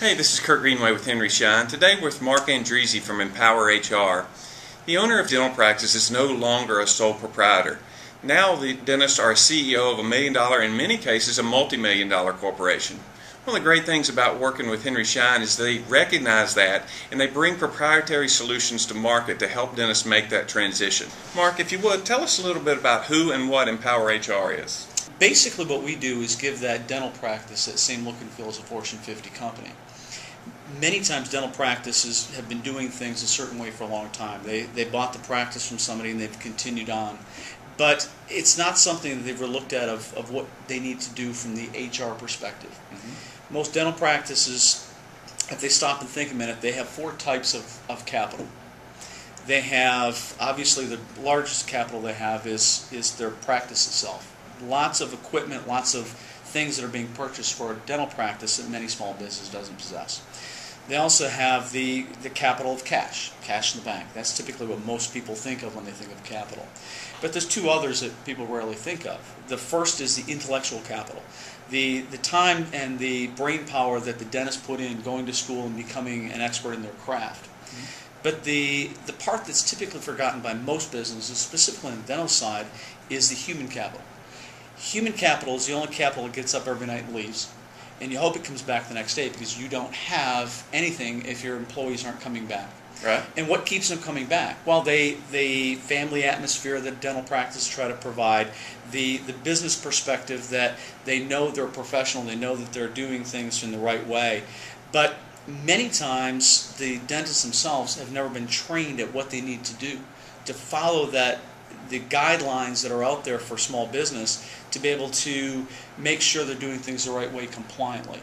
Hey, this is Kirk Greenway with Henry Schein. Today we're with Mark Andrizzi from Empowers HR. The owner of dental practice is no longer a sole proprietor. Now the dentists are a CEO of a $1 million, in many cases a multi-million-dollar corporation. One of the great things about working with Henry Schein is they recognize that and they bring proprietary solutions to market to help dentists make that transition. Mark, if you would, tell us a little bit about who and what Empowers HR is. Basically what we do is give that dental practice that same look and feel as a Fortune 50 company. Many times dental practices have been doing things a certain way for a long time. They bought the practice from somebody and they've continued on. But it's not something that they've ever looked at of what they need to do from the HR perspective. Mm-hmm. Most dental practices, if they stop and think a minute, they have four types of capital. They have, obviously the largest capital they have is their practice itself. Lots of equipment, lots of things that are being purchased for a dental practice that many small businesses doesn't possess. They also have the capital of cash in the bank. That's typically what most people think of when they think of capital. But there's two others that people rarely think of. The first is the intellectual capital. The time and the brain power that the dentist put in going to school and becoming an expert in their craft. Mm-hmm. But the part that's typically forgotten by most businesses, specifically on the dental side, is the human capital. Human capital is the only capital that gets up every night and leaves. And you hope it comes back the next day because you don't have anything if your employees aren't coming back. Right. And what keeps them coming back? Well, the family atmosphere that dental practice try to provide, the business perspective that they know they're professional, they know that they're doing things in the right way. But many times the dentists themselves have never been trained at what they need to do to follow the guidelines that are out there for small business to be able to make sure they're doing things the right way compliantly.